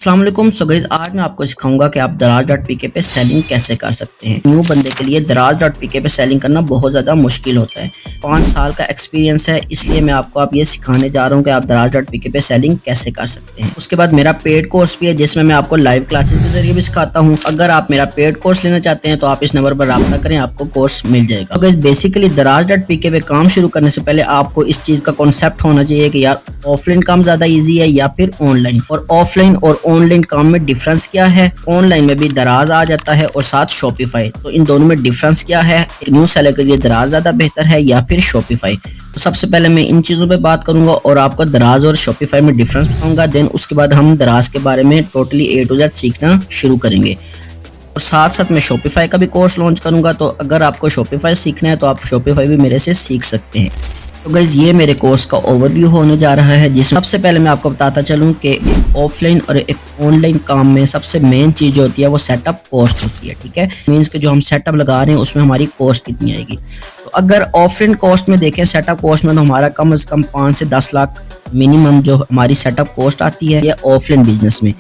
अस्सलाम वालेकुम। So guys, आज मैं आपको सिखाऊंगा कि आप दराज.pk पे सेलिंग कैसे कर सकते हैं। न्यू बंदे के लिए दराज.pk पे सेलिंग करना बहुत ज़्यादा मुश्किल होता है। 5 साल का एक्सपीरियंस है, इसलिए मैं आपको ये सिखाने जा रहा हूँ कि आप दराज.pk पे सेलिंग कैसे कर सकते हैं। उसके बाद मेरा पेड कोर्स भी है जिसमें मैं आपको लाइव क्लासेस के जरिए भी सिखाता हूँ। अगर आप मेरा पेड कोर्स लेना चाहते हैं तो आप इस नंबर पर राब्ता करें, आपको कोर्स मिल जाएगा। तो गाइस, बेसिकली दराज.pk पे काम शुरू करने से पहले आपको इस चीज़ का कॉन्सेप्ट होना चाहिए कि यार ऑफलाइन काम ज़्यादा ईजी है या फिर ऑनलाइन, और ऑफलाइन और ऑनलाइन काम में डिफरेंस क्या है। ऑनलाइन में भी दराज आ जाता है और साथ शॉपिफाई, तो इन दोनों में डिफरेंस क्या है। एक न्यू सेलर के लिए दराज ज़्यादा बेहतर है या फिर शॉपिफाई। तो सबसे पहले मैं इन चीज़ों पे बात करूंगा और आपको दराज और शॉपिफाई में डिफरेंस बताऊंगा। देन उसके बाद हम दराज के बारे में टोटली A to Z सीखना शुरू करेंगे और साथ साथ मैं शॉपिफाई का भी कोर्स लॉन्च करूंगा। तो अगर आपको शॉपिफाई सीखना है तो आप शॉपिफाई भी मेरे से सीख सकते हैं। तो गाइस, ये मेरे कोर्स का ओवरव्यू होने जा रहा है, जिसमें सबसे पहले मैं आपको बताता चलूं कि एक ऑफलाइन और एक ऑनलाइन काम में सबसे मेन चीज़ जो होती है वो सेटअप कॉस्ट होती है। ठीक है, मींस कि जो हम सेटअप लगा रहे हैं उसमें हमारी कॉस्ट कितनी आएगी। तो अगर ऑफलाइन कॉस्ट में देखें, सेटअप कॉस्ट में, तो हमारा कम से कम 5 से 10 लाख मिनिमम जो हमारी सेटअप कॉस्ट आती है ये ऑफलाइन बिजनेस में।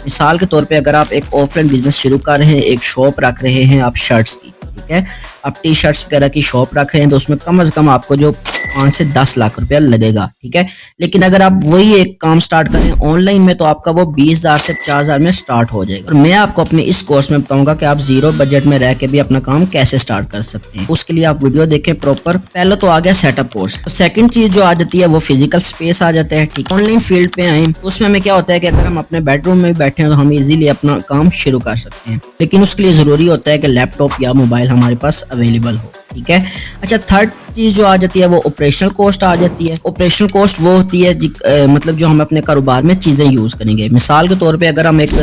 मिसाल के तौर पे अगर आप एक ऑफलाइन बिजनेस शुरू कर रहे हैं, एक शॉप रख रहे हैं आप शर्ट्स की, ठीक है, आप टी शर्ट्स वगैरह की शॉप रख रहे हैं, तो उसमें कम से कम आपको जो 5 से 10 लाख रुपया लगेगा। ठीक है, लेकिन अगर आप वही एक काम स्टार्ट करें ऑनलाइन में तो आपका वो 20,000 से 50,000 में स्टार्ट हो जाएगा। और मैं आपको अपने इस कोर्स में बताऊंगा कि आप जीरो बजट में रह के भी अपना काम कैसे स्टार्ट कर सकते हैं। उसके लिए आप वीडियो देखें प्रॉपर। पहले तो आ गया सेटअप कोर्स। तो सेकंड चीज जो आ जाती है वो फिजिकल स्पेस आ जाता है। ठीक, ऑनलाइन फील्ड पे आए तो उसमें हमें क्या होता है कि अगर हम अपने बेडरूम में बैठे हैं तो हम इजीली अपना काम शुरू कर सकते हैं, लेकिन उसके लिए जरूरी होता है कि लैपटॉप या मोबाइल हमारे पास अवेलेबल हो। ठीक है, अच्छा, थर्ड चीज जो आ जाती है वो ऑपरेशनल कॉस्ट आ जाती है। ऑपरेशनल कॉस्ट वो होती है मतलब जो हम अपने कारोबार में चीजें यूज करेंगे। मिसाल के तौर पे अगर हम एक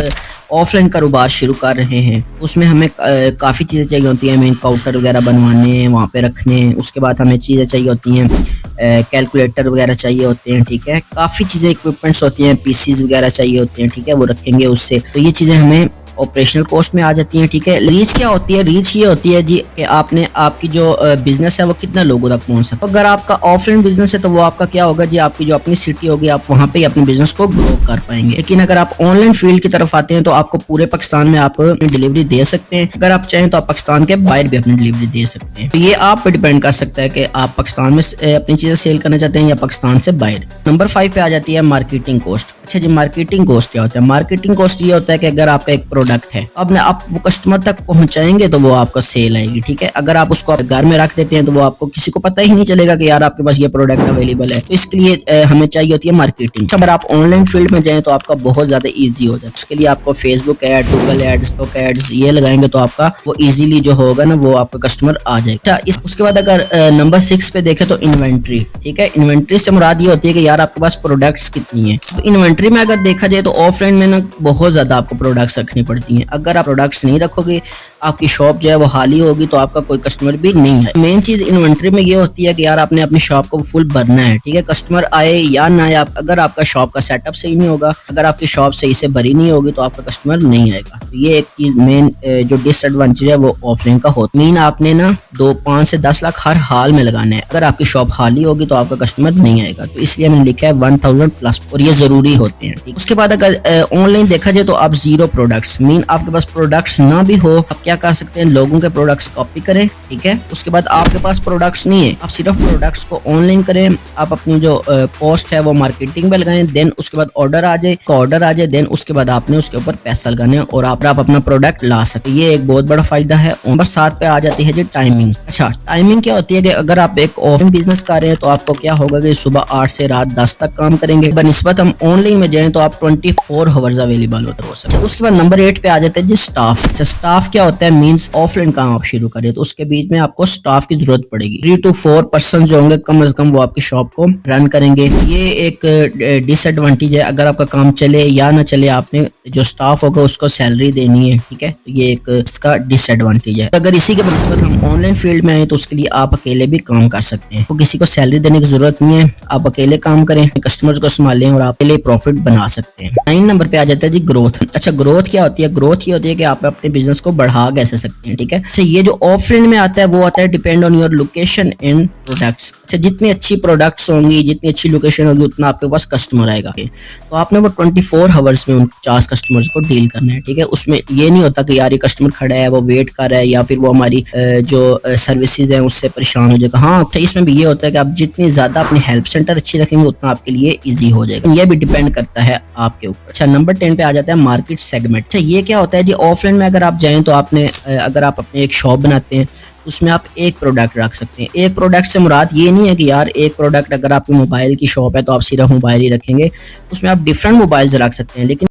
ऑफलाइन कारोबार शुरू कर रहे हैं उसमें हमें काफ़ी चीज़ें चाहिए होती हैं। हमें काउंटर वगैरह बनवाने, वहाँ पे रखने, उसके बाद हमें चीज़ें चाहिए होती हैं, कैलकुलेटर वगैरह चाहिए होते हैं। ठीक है, काफ़ी चीज़ें इक्विपमेंट्स होती हैं, पीसीज वगैरह चाहिए होते हैं। ठीक है, वो रखेंगे उससे, तो ये चीज़ें हमें ऑपरेशनल कॉस्ट में आ जाती हैं। ठीक है, रीच क्या होती है? रीच ये होती है जी कि आपने आपकी जो बिजनेस है वो कितना लोगों तक पहुंच सकता है। अगर आपका ऑफलाइन बिजनेस है तो वो आपका क्या होगा जी, आपकी जो अपनी सिटी होगी आप वहां पे अपने बिजनेस को ग्रो कर पाएंगे। लेकिन अगर आप ऑनलाइन फील्ड की तरफ आते हैं तो आपको पूरे पाकिस्तान में आप अपनी डिलीवरी दे सकते हैं। अगर आप चाहें तो आप पाकिस्तान के बाहर भी अपनी डिलीवरी दे सकते हैं। तो ये आप पे डिपेंड कर सकता है कि आप पाकिस्तान में अपनी चीजें सेल करना चाहते हैं या पाकिस्तान से बाहर। नंबर 5 पे आ जाती है मार्केटिंग कॉस्ट। अच्छा जी, मार्केटिंग कॉस्ट क्या होता है? मार्केटिंग कॉस्ट ये होता है कि अगर आपका एक प्रोडक्ट है, अब आप वो कस्टमर तक पहुंचाएंगे तो वो आपका सेल आएगी। ठीक है, अगर आप उसको घर में रख देते हैं तो वो आपको किसी को पता ही नहीं चलेगा कि यार आपके पास ये प्रोडक्ट अवेलेबल है। तो इसके लिए हमें चाहिए होती है मार्केटिंग। अगर आप ऑनलाइन फील्ड में जाएं तो आपका बहुत ज्यादा इजी हो जाए। उसके लिए आपको Facebook ad, Google ads, stock ads ये लगाएंगे तो आपका वो इजीली जो होगा ना वो आपका कस्टमर आ जाएगा। अच्छा, उसके बाद अगर नंबर 6 पे देखें तो इन्वेंट्री। ठीक है, इन्वेंट्री से मुराद ये होती है कि यार आपके पास प्रोडक्ट्स कितनी है। तो इन्वेंट्री में अगर देखा जाए तो ऑफलाइन में ना बहुत ज्यादा आपको प्रोडक्ट्स रखनी पड़ती हैं। अगर आप प्रोडक्ट्स नहीं रखोगे, आपकी शॉप जो है वो खाली होगी तो आपका कोई कस्टमर भी नहीं है। मेन चीज इन्वेंट्री में ये होती है कि यार आपने अपनी शॉप को फुल भरना है। ठीक है, कस्टमर आए या ना आए, अगर आपका शॉप का सेटअप सही नहीं होगा, अगर आपकी शॉप सही से भरी नहीं होगी तो आपका कस्टमर नहीं आएगा। तो ये एक चीज मेन जो डिसएडवांटेज है वो ऑफलाइन का होता है। मीन आपने ना 5 से 10 लाख हर हाल में लगाना है। अगर आपकी शॉप खाली होगी तो आपका कस्टमर नहीं आएगा। तो इसलिए मैंने लिखा है 1000 प्लस, और ये जरूरी होते हैं। ठीक, उसके बाद अगर ऑनलाइन देखा जाए तो आप जीरो प्रोडक्ट्स, मीन आपके पास प्रोडक्ट्स ना भी हो, आप क्या कर सकते हैं, लोगों के प्रोडक्ट्स कॉपी करें। ठीक है, उसके बाद आपके पास प्रोडक्ट्स नहीं है, आप सिर्फ प्रोडक्ट्स को ऑनलाइन करें। आप अपनी जो कॉस्ट है वो मार्केटिंग में लगाएं, देन उसके बाद ऑर्डर आ जाए, देन उसके बाद आपने उसके ऊपर पैसा लगाना है और आप अपना प्रोडक्ट ला सकते। ये एक बहुत बड़ा फायदा है। नंबर 7 पे आ जाती है जी टाइमिंग। अच्छा, टाइमिंग क्या होती है कि अगर आप एक ऑफलाइन बिजनेस कर रहे हैं तो आपको क्या होगा कि सुबह 8 से रात 10 तक काम करेंगे। बनिस्बत हम ऑनलाइन में जाएं तो आप 24 आवर्स अवेलेबल हो सकते हैं। उसके बाद नंबर 8 पे आ जाते हैं जी स्टाफ। अच्छा, स्टाफ क्या होता है? मींस ऑफलाइन काम आप शुरू करें तो उसके बीच में आपको स्टाफ की जरूरत पड़ेगी। 3 to 4 पर्सन जो होंगे कम से कम वो आपकी शॉप को रन करेंगे। ये एक डिसएडवांटेज है। अगर आपका काम चले या ना चले, आपने जो स्टाफ होगा उसको सैलरी देनी है। ठीक है, तो ये एक इसका डिसएडवांटेज है। अगर इसी के बनस्बत हम ऑनलाइन फील्ड में आए तो उसके लिए आप अकेले भी काम कर सकते हैं, तो किसी को सैलरी देने की जरूरत नहीं है। आप अकेले काम करें, कस्टमर्स को संभालें और आप अकेले प्रॉफिट बना सकते हैं। 9 नंबर पे आ जाता है जी ग्रोथ। अच्छा, ग्रोथ क्या होती है? ग्रोथ ये होती है कि आप अपने बिजनेस को बढ़ा कैसे सकते हैं। ठीक है, अच्छा, ये जो ऑफलाइन में आता है वो आता है depend on your location and products. से जितनी अच्छी प्रोडक्ट्स होंगी, जितनी अच्छी लोकेशन होगी, उतना आपके पास कस्टमर आएगा। तो आपने वो 24 आवर्स में उन 50 कस्टमर्स को डील करना है, ठीक है। उसमें ये नहीं होता कि यार ये कस्टमर खड़ा है, वो वेट कर रहा है, या फिर वो हमारी जो सर्विसेज है उससे परेशान हो जाएगा। हाँ, तो इसमें भी ये होता है कि आप जितनी ज़्यादा अपनी हेल्प सेंटर अच्छी रखेंगे, उतना आपके लिए ईजी हो जाएगा। ये भी डिपेंड करता है आपके ऊपर। अच्छा, नंबर 10 पे आ जाता है मार्केट सेगमेंट। अच्छा, ये क्या होता है जी, ऑफलाइन में अगर आप जाएँ तो आपने अगर आप अपने एक शॉप बनाते हैं, उसमें आप एक प्रोडक्ट रख सकते हैं। एक प्रोडक्ट से मुराद ये नहीं है कि यार एक प्रोडक्ट, अगर आपकी मोबाइल की शॉप है तो आप सिर्फ मोबाइल ही रखेंगे, उसमें आप डिफरेंट मोबाइल्स रख सकते हैं। लेकिन